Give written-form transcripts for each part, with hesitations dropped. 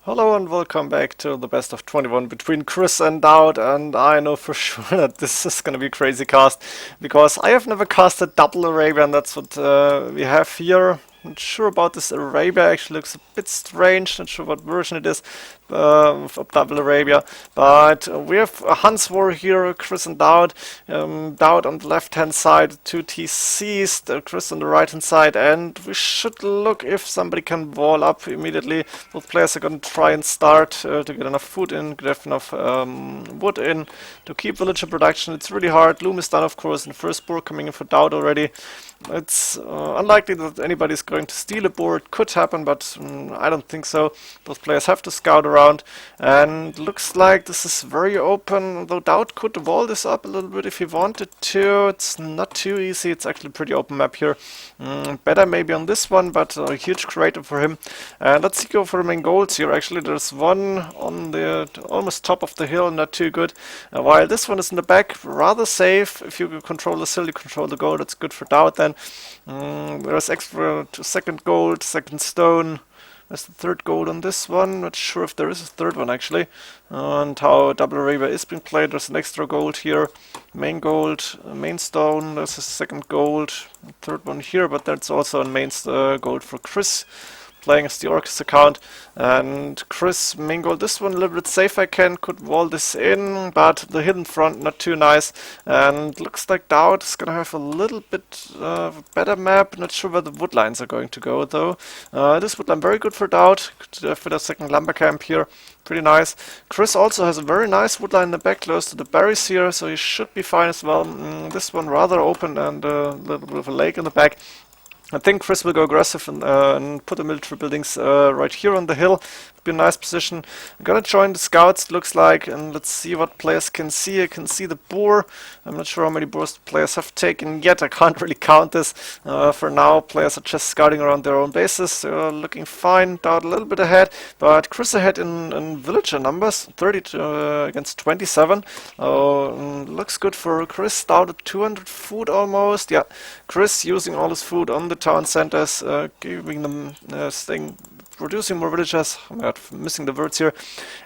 Hello and welcome back to the best of 21 between Chris and DauT, and I know for sure that this is gonna be a crazy cast because I have never casted double Arabia, and that's what we have here. Not sure about this Arabia, actually looks a bit strange, not sure what version it is of double Arabia, but we have a Huns war here, Chris and DauT. DauT on the left hand side, two TCs, Chris on the right hand side, and we should look if somebody can wall up immediately. Both players are going to try and start to get enough food in, get enough wood in to keep villager production. It's really hard. Loom is done, of course, and first boar coming in for DauT already. It's unlikely that anybody's going to steal a board. Could happen, but I don't think so. Both players have to scout around, and looks like this is very open, though DauT could wall this up a little bit if he wanted to. It's not too easy. It's actually a pretty open map here. Better maybe on this one, but a huge creative for him. And let's go for the main goals here. Actually, there's one on the almost top of the hill, not too good. While this one is in the back, rather safe. If you control the hill, you control the goal. That's good for DauT then. There's extra second gold, second stone. There's the third gold on this one. Not sure if there is a third one actually. And how double Arabia is being played. There's an extra gold here. Main gold, main stone. There's a second gold. Third one here, but that's also a main gold for Chris, playing as the Orcus account. And Chris main goal, this one a little bit safe. I could wall this in, but the hidden front not too nice. And looks like DauT is gonna have a little bit better map. Not sure where the wood lines are going to go though. This wood line very good for DauT. For the second lumber camp here, pretty nice. Chris also has a very nice wood line in the back, close to the berries here, so he should be fine as well. This one rather open and a little bit of a lake in the back. I think Chris will go aggressive and put the military buildings right here on the hill. Be a nice position. I'm gonna join the scouts, looks like, and let's see what players can see. I can see the boar. I'm not sure how many boars the players have taken yet. I can't really count this. For now, players are just scouting around their own bases. Looking fine. DauT a little bit ahead, but Chris ahead in villager numbers, 30 against 27. Looks good for Chris. DauT at 200 food almost. Yeah, Chris using all his food on the town centers, giving them producing more villagers. I'm missing the words here.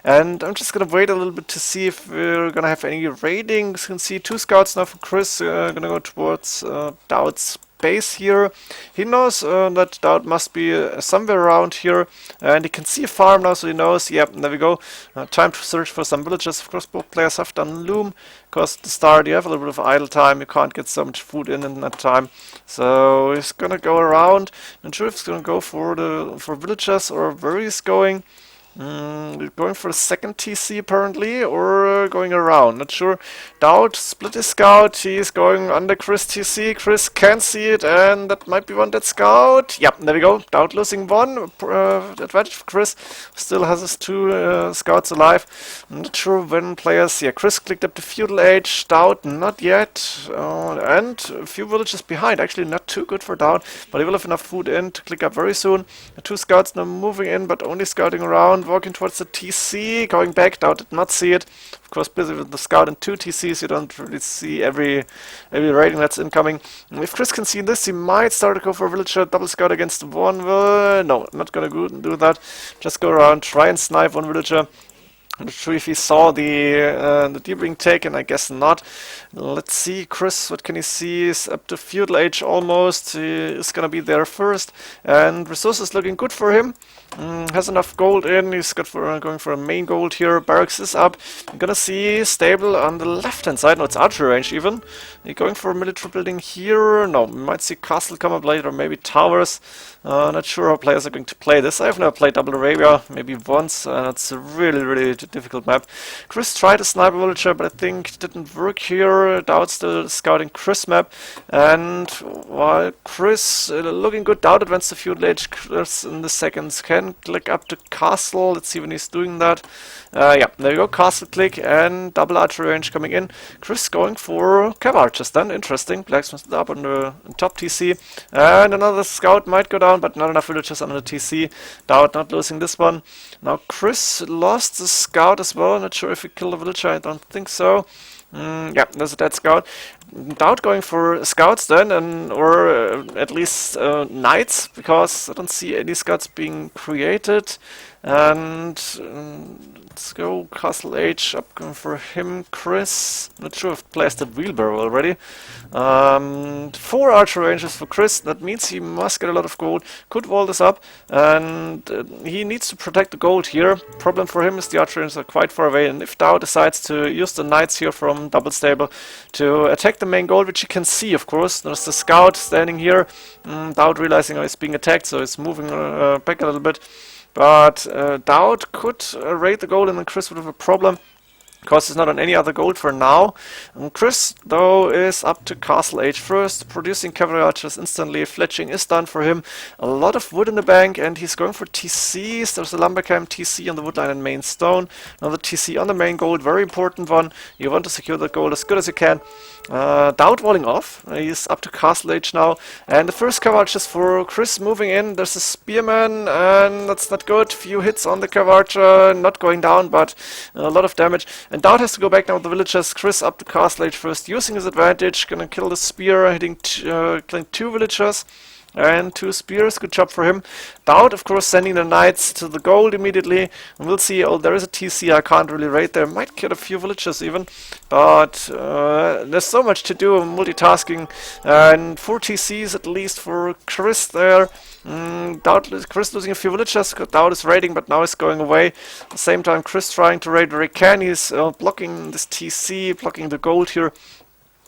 And I'm just gonna wait a little bit to see if we're gonna have any raiding. You can see two scouts now for Chris, gonna go towards DauT's base here. He knows that DauT must be somewhere around here, and he can see a farm now, so he knows, yep, there we go. Time to search for some villagers. Of course, both players have done loom, because at the start you have a little bit of idle time, you can't get so much food in that time. So he's gonna go around. Not sure if he's gonna go for villagers or where he's going. Going for the second TC apparently, or going around, not sure. DauT split his scout, he's going under Chris TC, Chris can see it, and that might be one dead scout. Yep, there we go, DauT losing one, advantage for Chris, still has his two scouts alive. I'm not sure when players, yeah, Chris clicked up to feudal age, DauT not yet, and a few villages behind, actually not too good for DauT, but he will have enough food in to click up very soon. The two scouts now moving in, but only scouting around. Walking towards the TC, going back, DauT did not see it. Of course, busy with the scout and two TCs, you don't really see every raiding that's incoming. And if Chris can see this, he might start to go for a villager, double scout against one. No, not gonna do that. Just go around, try and snipe one villager. I'm not sure if he saw the deer being taken, I guess not. Let's see, Chris, what can he see? He's up to feudal age almost. He is gonna be there first, and resources looking good for him. Has enough gold in. He's going for a main gold here. Barracks is up. I'm gonna see stable on the left hand side. No, it's archery range even. You're going for a military building here. No, we might see castle come up later, maybe towers. Not sure how players are going to play this. I've never played double Arabia, maybe once, and it's a really difficult map. Chris tried a sniper villager, but I think it didn't work here. DauT still scouting Chris map, and while Chris looking good, DauT advanced to feudal age. Chris in the seconds can click up to castle. Let's see when he's doing that. Yeah, there you go, castle click and double archery range coming in. Chris going for cav archers then, interesting. Blacksmith up on the top TC, and another scout might go down, but not enough villagers on the TC. DauT not losing this one. Now Chris lost the scout as well. Not sure if he killed a villager, I don't think so. Yeah, there's a dead scout. DauT going for scouts then, or at least knights, because I don't see any scouts being created. And let's go Castle H, up going for him, Chris. Not sure if placed that wheelbarrow already. 4 archer rangers for Chris, that means he must get a lot of gold. Could wall this up, and he needs to protect the gold here. Problem for him is the archer rangers are quite far away, and if DauT decides to use the knights here from double stable to attack the main gold, which you can see, of course, there's the scout standing here. DauT realizing he's being attacked, so he's moving back a little bit. But DauT could raid the gold, and then Chris would have a problem, because he's not on any other gold for now. And Chris, though, is up to Castle H first, producing cavalry archers instantly. Fletching is done for him. A lot of wood in the bank, and he's going for TCs. There's a lumber camp TC on the woodline and main stone. Another TC on the main gold, very important one. You want to secure the gold as good as you can. DauT walling off. He's up to Castle H now. And the first cavalry archers for Chris moving in. There's a spearman, and that's not good. Few hits on the cavalry archer, not going down, but a lot of damage. And DauT has to go back now with the villagers. Chris up to Castle Age first, using his advantage. Gonna kill the spear, hitting killing 2 villagers and 2 spears. Good job for him. DauT, of course, sending the knights to the gold immediately. And we'll see. Oh, there is a TC. I can't really raid there. Might kill a few villagers even. But there's so much to do. Multitasking. And 4 TCs at least for Chris there. Chris losing a few villagers. DauT is raiding, but now he's going away. At the same time, Chris trying to raid where he can. He's blocking this TC, blocking the gold here.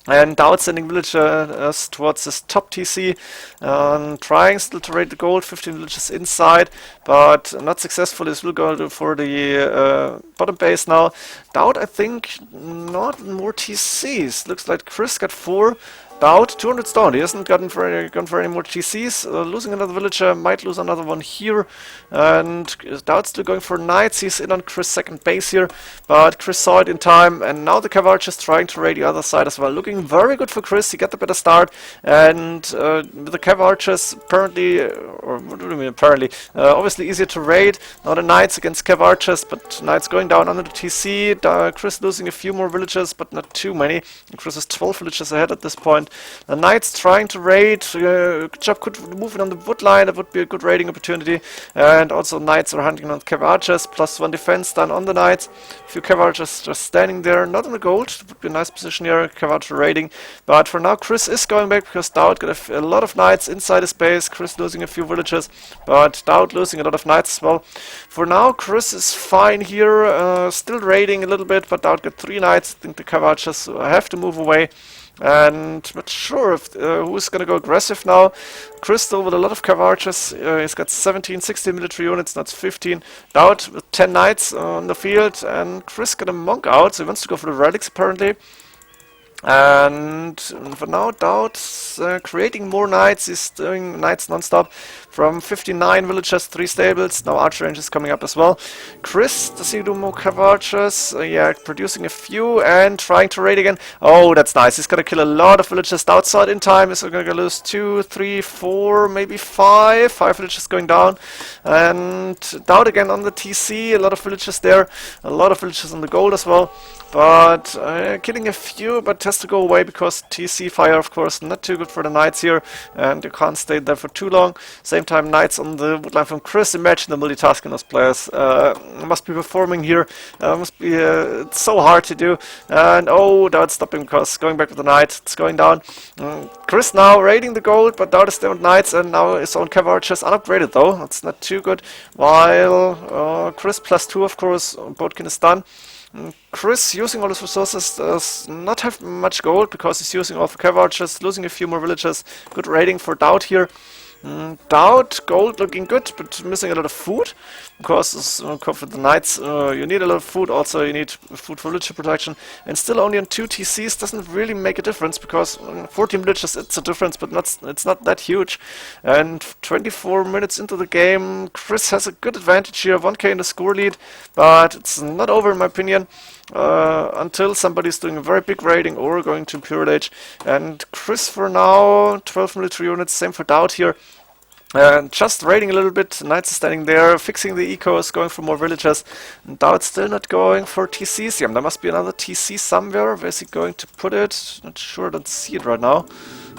And DauT sending villagers towards this top TC, trying still to raid the gold, 15 villagers inside, but not successful. This will go for the bottom base now. DauT, I think, not more TCs. Looks like Chris got 4. DauT, 200 stone. He hasn't gone for any more TCs. Losing another villager, might lose another one here. And DauT's still going for knights. He's in on Chris' second base here, but Chris saw it in time, and now the cavalry archers trying to raid the other side as well. Looking very good for Chris. He got the better start, and the cavalry archers apparently, or what do you mean apparently? Obviously easier to raid. Now the knights against cavalry archers, but knights going down under the TC. Chris losing a few more villagers, but not too many. And Chris is 12 villagers ahead at this point. The knights trying to raid. Good job, could move it on the wood line. That would be a good raiding opportunity. And also knights are hunting on cavalry archers. +1 defense done on the knights. A few cavalry archers just standing there, not in the gold. That would be a nice position here. Cavalry archer raiding. But for now, Chris is going back because DauT got a lot of knights inside his base. Chris losing a few villagers, but DauT losing a lot of knights as well. For now, Chris is fine here. Still raiding a little bit, but DauT got 3 knights. I think the cavalry archers have to move away. And not sure if who's gonna go aggressive now. Chris still with a lot of cavalry archers. He's got 17, 16 military units, that's 15. DauT with 10 knights on the field, and Chris got a monk out, so he wants to go for the relics apparently. And for now, DauT's creating more knights. He's doing knights non-stop. From 59 villagers, 3 stables. Now archer range is coming up as well. Chris, does he do more cavalry archers? Yeah, producing a few and trying to raid again. Oh, that's nice. He's gonna kill a lot of villagers. DauT saw it in time. He's gonna lose 2, 3, 4, maybe 5. 5 villagers going down. And DauT again on the TC. A lot of villagers there. A lot of villagers on the gold as well. But killing a few, but has to go away because TC fire, of course, not too good for the knights here, and you can't stay there for too long. Same time, knights on the woodline from Chris. Imagine the multitasking those players must be performing here. Must be it's so hard to do. And oh, DauT's stopping because going back with the knight, it's going down. Chris now raiding the gold, but DauT is down with knights, and now his own cavalry archers unupgraded though. That's not too good. While Chris +2, of course, Bodkin is done. Chris, using all his resources, does not have much gold because he's using all the cavalry archers, losing a few more villagers. Good raiding for DauT here. DauT, gold looking good, but missing a lot of food. Because for the knights, you need a lot of food. Also, you need food for villager protection. And still only on 2 TCs doesn't really make a difference because 14 villagers, it's a difference, but it's not that huge. And 24 minutes into the game, Chris has a good advantage here, 1k in the score lead, but it's not over in my opinion. Until somebody's doing a very big raiding or going to Imperial Age. And Chris for now, 12 military units, same for DauT here. Just raiding a little bit, knights are standing there, fixing the ecos, going for more villagers. And DauT still not going for TCs. Yeah, there must be another TC somewhere. Where's he going to put it? Not sure, don't see it right now.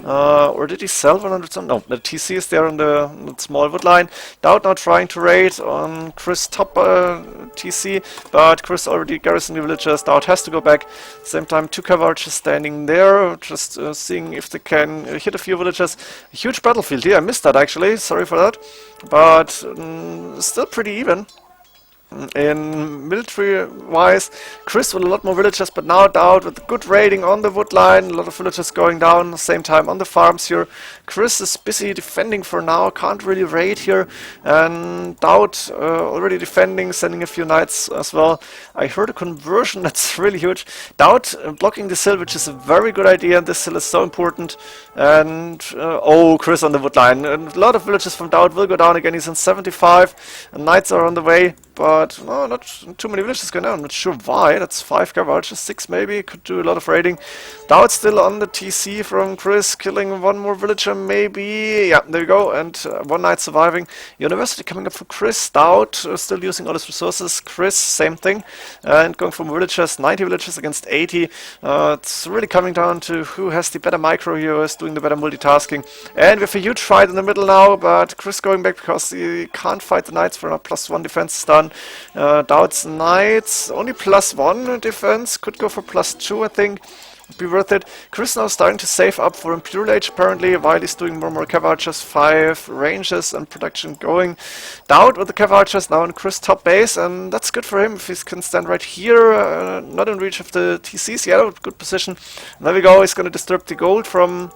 Or did he sell 100 some? No, the TC is there on the small wood line. DauT now trying to raid on Chris top TC, but Chris already garrisoned the villagers. DauT has to go back. Same time, 2 cav archers standing there, just seeing if they can hit a few villagers. A huge battlefield here, I missed that actually, sorry for that. But still pretty even. In military-wise, Chris with a lot more villagers, but now DauT with a good raiding on the wood line, a lot of villagers going down, same time on the farms here. Chris is busy defending for now, can't really raid here, and DauT already defending, sending a few knights as well. I heard a conversion, that's really huge. DauT blocking this hill, which is a very good idea, this hill is so important, and oh, Chris on the wood line. And a lot of villagers from DauT will go down again, he's on 75, and knights are on the way. But no, not too many villages going down. I'm not sure why. That's 5 cav archers, 6 maybe. Could do a lot of raiding. DauT still on the TC from Chris, killing 1 more villager maybe. Yeah, there you go. And 1 knight surviving. University coming up for Chris. DauT still using all his resources. Chris, same thing. And going from villagers, 90 villagers against 80. It's really coming down to who has the better micro here, who is doing the better multitasking. And we have a huge fight in the middle now, but Chris going back because he can't fight the knights for a +1 defense stun. DauT's knights only +1 defense, could go for +2 I think, would be worth it. Chris now starting to save up for Imperial Age apparently, while he's doing more cav archers, 5 ranges and production going. DauT with the cav archers now in Chris top base, and that's good for him if he can stand right here, not in reach of the TCs. Yeah, good position. And there we go, he's going to disturb the gold from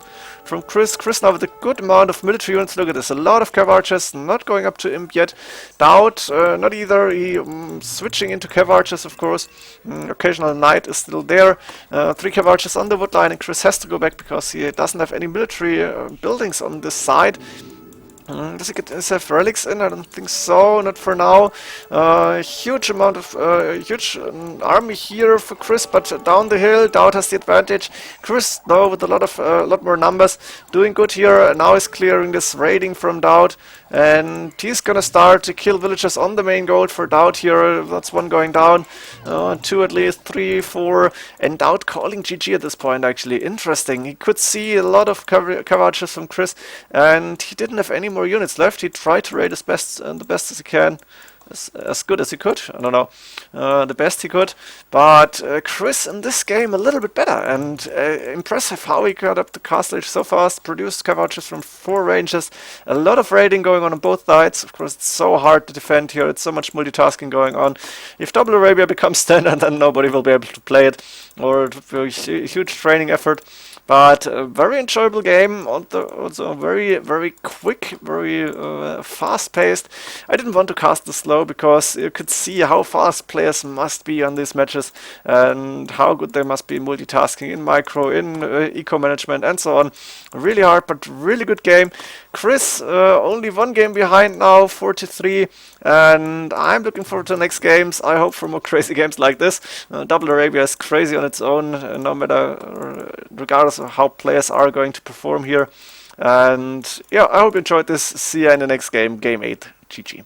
Chris. Chris now with a good amount of military units. Look at this, a lot of cav archers, not going up to imp yet. DauT, not either. He switching into cav archers, of course. Occasional knight is still there. 3 cav archers on the wood line, and Chris has to go back because he doesn't have any military buildings on this side. Does he have relics in? I don't think so, not for now. Huge amount of, huge army here for Chris, but down the hill, DauT has the advantage. Chris, though, with a lot more numbers, doing good here. Now he's clearing this raiding from DauT, and he's gonna start to kill villagers on the main gold for DauT here. That's 1 going down, 2 at least, 3, 4, and DauT calling GG at this point, actually. Interesting. He could see a lot of cav archers from Chris, and he didn't have any more units left. He tried to raid as best the best as he can, as good as he could. I don't know, the best he could. But Chris in this game a little bit better, and impressive how he got up the castle age so fast. Produced cav archers from 4 ranges. A lot of raiding going on both sides. Of course, it's so hard to defend here. It's so much multitasking going on. If Double Arabia becomes standard, then nobody will be able to play it, or it will be a huge training effort. But a very enjoyable game, also very, very quick, very fast-paced. I didn't want to cast this slow because you could see how fast players must be on these matches and how good they must be in multitasking, in micro, in eco management, and so on. Really hard, but really good game. Chris, only 1 game behind now, 4-3, and I'm looking forward to the next games. I hope for more crazy games like this. Double Arabia is crazy on its own, no matter, regardless of how players are going to perform here. And yeah, I hope you enjoyed this. See you in the next game, Game 8. GG.